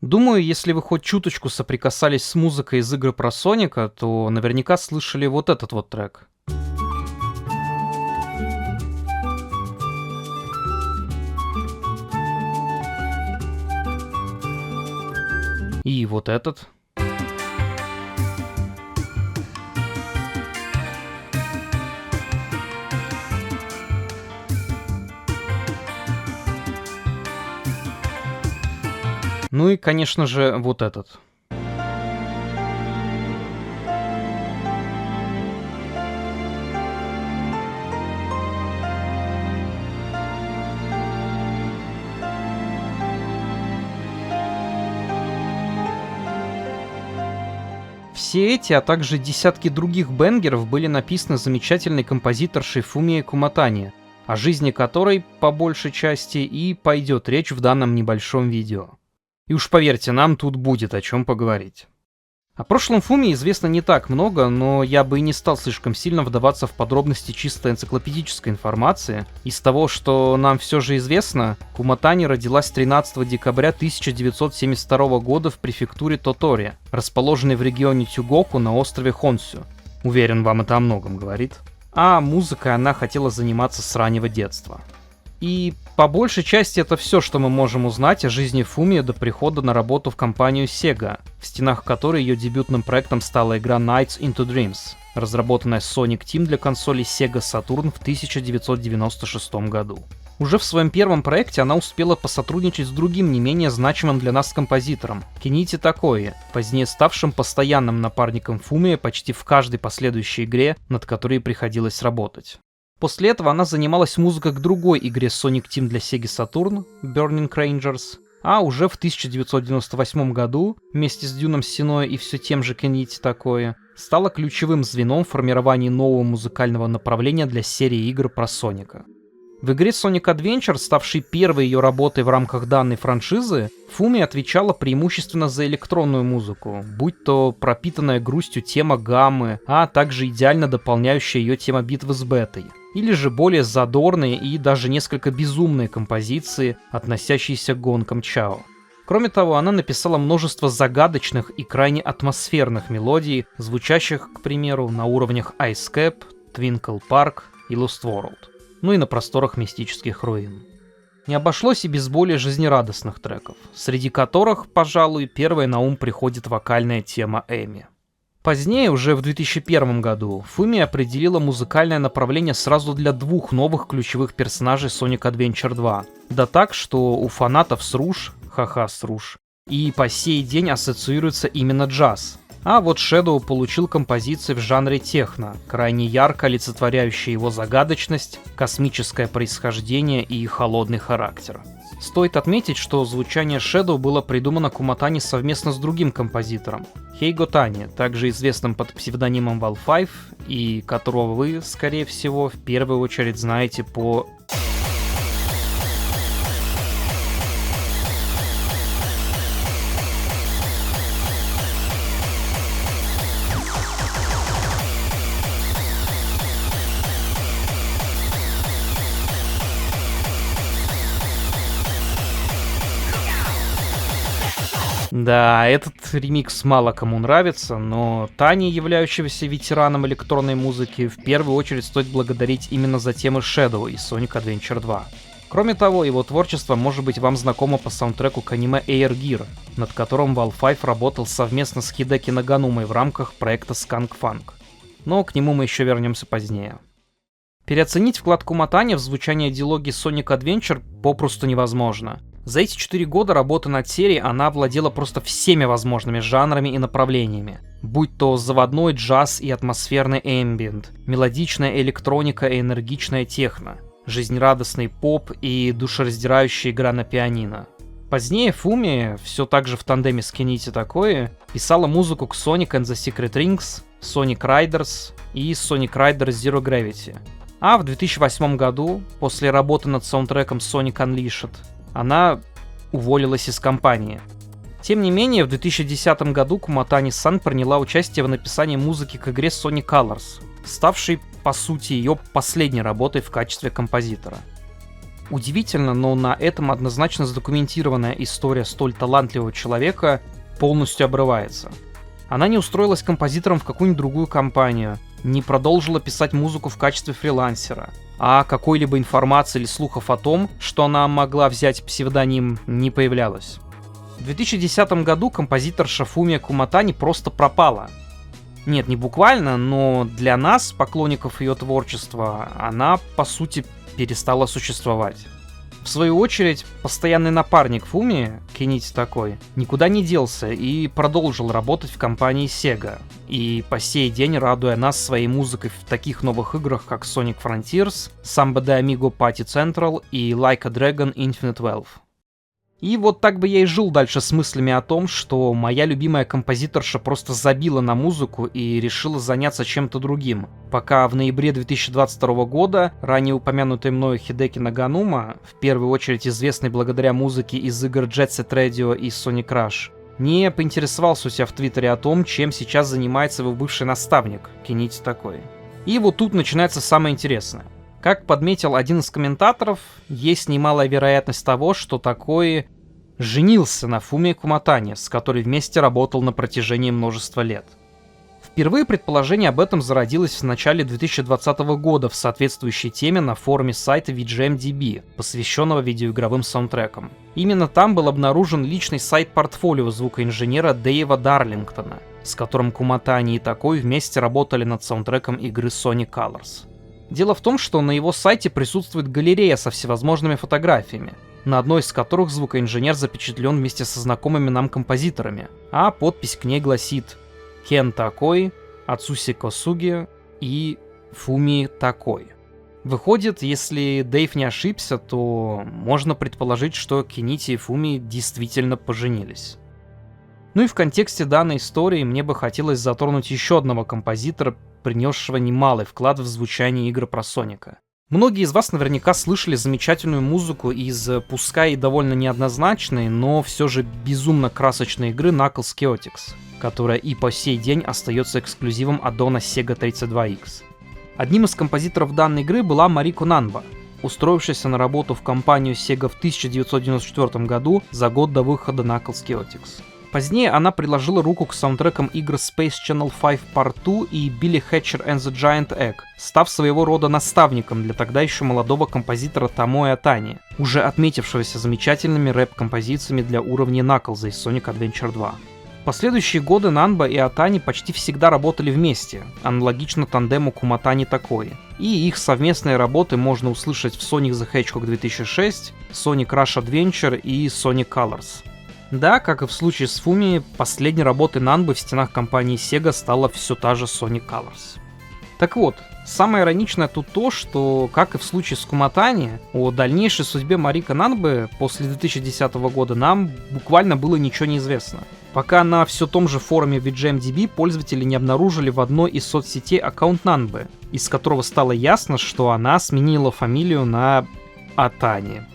Думаю, если вы хоть чуточку соприкасались с музыкой из игры про Соника, то наверняка слышали вот этот вот трек. И вот этот. Ну и, конечно же, вот этот. Все эти, а также десятки других бенгеров были написаны замечательной композиторшей Фумией Куматани, о жизни которой, по большей части, и пойдет речь в данном небольшом видео. И уж поверьте, нам тут будет о чем поговорить. О прошлом Фумии известно не так много, но я бы и не стал слишком сильно вдаваться в подробности чисто энциклопедической информации. Из того, что нам все же известно, Куматани родилась 13 декабря 1972 года в префектуре Тотори, расположенной в регионе Тюгоку на острове Хонсю. Уверен, вам это о многом говорит. А музыкой она хотела заниматься с раннего детства. И по большей части это все, что мы можем узнать о жизни Фумии до прихода на работу в компанию Sega, в стенах которой ее дебютным проектом стала игра Nights into Dreams, разработанная Sonic Team для консолей Sega Saturn в 1996 году. Уже в своем первом проекте она успела посотрудничать с другим не менее значимым для нас композитором — Кенити Такои, позднее ставшим постоянным напарником Фумии почти в каждой последующей игре, над которой приходилось работать. После этого она занималась музыкой к другой игре Sonic Team для Sega Saturn, Burning Rangers, а уже в 1998 году, вместе с Дюном Синой и все тем же Кенити Такои, стала ключевым звеном в формировании нового музыкального направления для серии игр про Соника. В игре Sonic Adventure, ставшей первой ее работой в рамках данной франшизы, Фуми отвечала преимущественно за электронную музыку, будь то пропитанная грустью тема гаммы, а также идеально дополняющая ее тема битвы с Бетой, или же более задорные и даже несколько безумные композиции, относящиеся к гонкам Чао. Кроме того, она написала множество загадочных и крайне атмосферных мелодий, звучащих, к примеру, на уровнях Ice Cap, Twinkle Park и Lost World, ну и на просторах мистических руин. Не обошлось и без более жизнерадостных треков, среди которых, пожалуй, первой на ум приходит вокальная тема Эми. Позднее, уже в 2001 году, Фуми определила музыкальное направление сразу для двух новых ключевых персонажей Sonic Adventure 2. Да так, что у фанатов Сруш, ха-ха Сруш, и по сей день ассоциируется именно джаз. А вот Shadow получил композиции в жанре техно, крайне ярко олицетворяющие его загадочность, космическое происхождение и холодный характер. Стоит отметить, что звучание Shadow было придумано Куматани совместно с другим композитором, Хейго Тани, также известным под псевдонимом Val5, и которого вы, скорее всего, в первую очередь знаете по... Да, этот ремикс мало кому нравится, но Тани, являющегося ветераном электронной музыки, в первую очередь стоит благодарить именно за темы Shadow из Sonic Adventure 2. Кроме того, его творчество может быть вам знакомо по саундтреку к аниме Air Gear, над которым Val5 работал совместно с Хидеки Наганумой в рамках проекта Skunk Funk. Но к нему мы еще вернемся позднее. Переоценить вклад Куматани в звучание дилогии Sonic Adventure попросту невозможно. За эти 4 года работы над серией она владела просто всеми возможными жанрами и направлениями. Будь то заводной джаз и атмосферный эмбиент, мелодичная электроника и энергичная техно, жизнерадостный поп и душераздирающая игра на пианино. Позднее Фуми, все так же в тандеме с Кенити Такои, писала музыку к Sonic and the Secret Rings, Sonic Riders и Sonic Riders Zero Gravity. А в 2008 году, после работы над саундтреком Sonic Unleashed, она уволилась из компании. Тем не менее, в 2010 году Куматани-сан приняла участие в написании музыки к игре Sonic Colors, ставшей, по сути, ее последней работой в качестве композитора. Удивительно, но на этом однозначно задокументированная история столь талантливого человека полностью обрывается. Она не устроилась композитором в какую-нибудь другую компанию, не продолжила писать музыку в качестве фрилансера, а какой-либо информации или слухов о том, что она могла взять псевдоним, не появлялось. В 2010 году композиторша Фумия Куматани просто пропала. Нет, не буквально, но для нас, поклонников ее творчества, она, по сути, перестала существовать. В свою очередь, постоянный напарник Фумии, Кенити Такой, никуда не делся и продолжил работать в компании Sega, и по сей день радуя нас своей музыкой в таких новых играх, как Sonic Frontiers, Samba de Amigo Party Central и Like a Dragon Infinite Wealth. И вот так бы я и жил дальше с мыслями о том, что моя любимая композиторша просто забила на музыку и решила заняться чем-то другим, пока в ноябре 2022 года ранее упомянутый мною Хидеки Наганума, в первую очередь известный благодаря музыке из игр Jet Set Radio и Sonic Rush, не поинтересовался у себя в Твиттере о том, чем сейчас занимается его бывший наставник, Кенити Такой. И вот тут начинается самое интересное. Как подметил один из комментаторов, есть немалая вероятность того, что Такой женился на Фумии Куматани, с которой вместе работал на протяжении множества лет. Впервые предположение об этом зародилось в начале 2020 года в соответствующей теме на форуме сайта VGMDB, посвященного видеоигровым саундтрекам. Именно там был обнаружен личный сайт-портфолио звукоинженера Дэйва Дарлингтона, с которым Куматани и Такой вместе работали над саундтреком игры Sonic Colors. Дело в том, что на его сайте присутствует галерея со всевозможными фотографиями, на одной из которых звукоинженер запечатлен вместе со знакомыми нам композиторами, а подпись к ней гласит «Кен Такой, Ацуси Косуги и Фуми Такой». Выходит, если Дэйв не ошибся, то можно предположить, что Кенити и Фуми действительно поженились. Ну и в контексте данной истории мне бы хотелось затронуть еще одного композитора, принесшего немалый вклад в звучание игр про Соника. Многие из вас наверняка слышали замечательную музыку из, пускай и довольно неоднозначной, но все же безумно красочной игры Knuckles Chaotix, которая и по сей день остается эксклюзивом аддона Sega 32X. Одним из композиторов данной игры была Марико Нанба, устроившаяся на работу в компанию Sega в 1994 году за год до выхода Knuckles Chaotix. Позднее она приложила руку к саундтрекам игр Space Channel 5 Part 2 и Billy Hatcher and the Giant Egg, став своего рода наставником для тогда еще молодого композитора Томоэ Атани, уже отметившегося замечательными рэп-композициями для уровня Knuckles из Sonic Adventure 2. В последующие годы Нанба и Атани почти всегда работали вместе, аналогично тандему Куматани Такой, и их совместные работы можно услышать в Sonic the Hedgehog 2006, Sonic Rush Adventure и Sonic Colors. Да, как и в случае с Фуми, последней работой Нанбы в стенах компании Sega стала все та же Sonic Colors. Так вот, самое ироничное тут то, что, как и в случае с Куматани, о дальнейшей судьбе Марико Нанбы после 2010 года нам буквально было ничего не известно. Пока на все том же форуме VGMDB пользователи не обнаружили в одной из соцсетей аккаунт Нанбы, из которого стало ясно, что она сменила фамилию на Атани.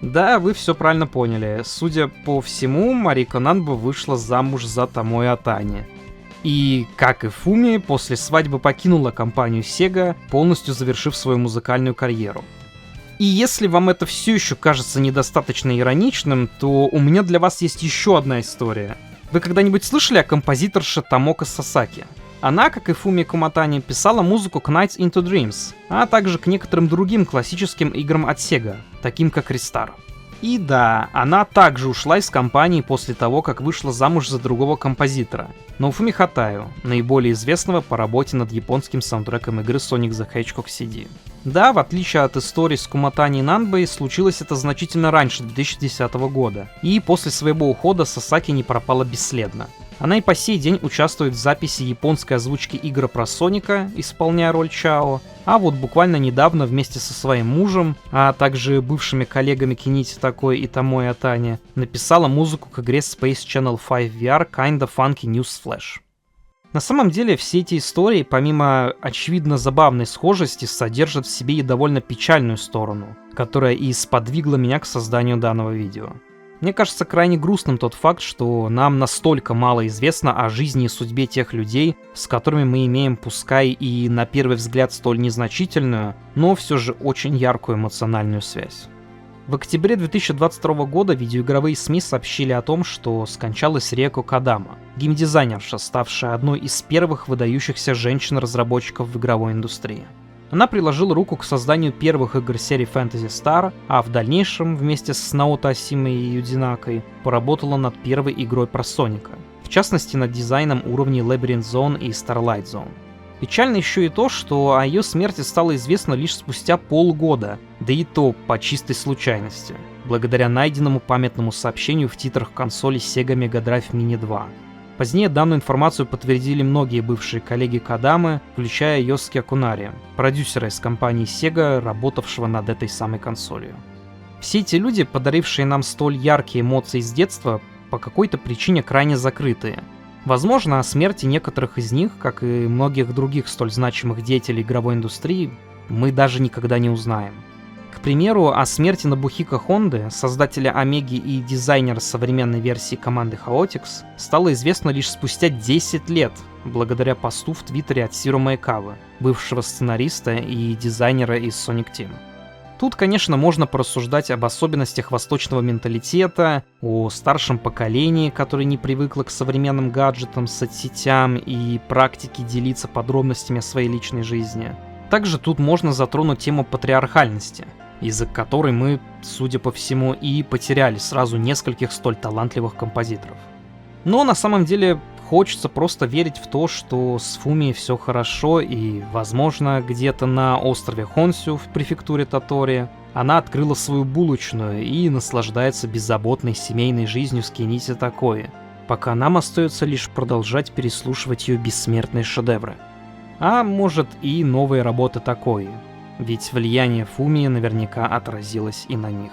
Да, вы все правильно поняли. Судя по всему, Марико Нанба вышла замуж за Томоэ Атани. И, как и Фуми, после свадьбы покинула компанию Sega, полностью завершив свою музыкальную карьеру. И если вам это все еще кажется недостаточно ироничным, то у меня для вас есть еще одна история. Вы когда-нибудь слышали о композиторше Томоко Сасаки? Она, как и Фуми Куматани, писала музыку к Nights into Dreams, а также к некоторым другим классическим играм от Sega, таким как Ristar. И да, она также ушла из компании после того, как вышла замуж за другого композитора, Ноуфуми Хатаю, наиболее известного по работе над японским саундтреком игры Sonic the Hedgehog CD. Да, в отличие от истории с Куматани и Нанбой, случилось это значительно раньше 2010 года, и после своего ухода Сасаки не пропала бесследно. Она и по сей день участвует в записи японской озвучки игр про Соника, исполняя роль Чао, а вот буквально недавно вместе со своим мужем, а также бывшими коллегами Кенити Такой и Томоэ Атани, написала музыку к игре Space Channel 5 VR Kinda Funky News Flash. На самом деле все эти истории, помимо очевидно забавной схожести, содержат в себе и довольно печальную сторону, которая и сподвигла меня к созданию данного видео. Мне кажется крайне грустным тот факт, что нам настолько мало известно о жизни и судьбе тех людей, с которыми мы имеем пускай и на первый взгляд столь незначительную, но все же очень яркую эмоциональную связь. В октябре 2022 года видеоигровые СМИ сообщили о том, что скончалась Риэко Кадама, геймдизайнерша, ставшая одной из первых выдающихся женщин-разработчиков в игровой индустрии. Она приложила руку к созданию первых игр серии Phantasy Star, а в дальнейшем вместе с Наото Асимой и Юдинакой поработала над первой игрой про Соника, в частности над дизайном уровней Labyrinth Zone и Starlight Zone. Печально еще и то, что о ее смерти стало известно лишь спустя полгода, да и то по чистой случайности, благодаря найденному памятному сообщению в титрах консоли Sega Mega Drive Mini 2. Позднее данную информацию подтвердили многие бывшие коллеги Кадамы, включая Йосуке Акунари, продюсера из компании Sega, работавшего над этой самой консолью. Все эти люди, подарившие нам столь яркие эмоции с детства, по какой-то причине крайне закрытые. Возможно, о смерти некоторых из них, как и многих других столь значимых деятелей игровой индустрии, мы даже никогда не узнаем. К примеру, о смерти Нобухико Хонды, создателя Омеги и дизайнера современной версии команды Chaotix, стало известно лишь спустя 10 лет, благодаря посту в Твиттере от Сиро Маэкавы, бывшего сценариста и дизайнера из Sonic Team. Тут, конечно, можно порассуждать об особенностях восточного менталитета, о старшем поколении, которое не привыкло к современным гаджетам, соцсетям и практике делиться подробностями своей личной жизни. Также тут можно затронуть тему патриархальности, из-за которой мы, судя по всему, и потеряли сразу нескольких столь талантливых композиторов. Но на самом деле хочется просто верить в то, что с Фумией все хорошо, и, возможно, где-то на острове Хонсю в префектуре Тотори она открыла свою булочную и наслаждается беззаботной семейной жизнью с Кениси Такои, пока нам остается лишь продолжать переслушивать ее бессмертные шедевры. А может и новые работы Такои, ведь влияние Фумии наверняка отразилось и на них.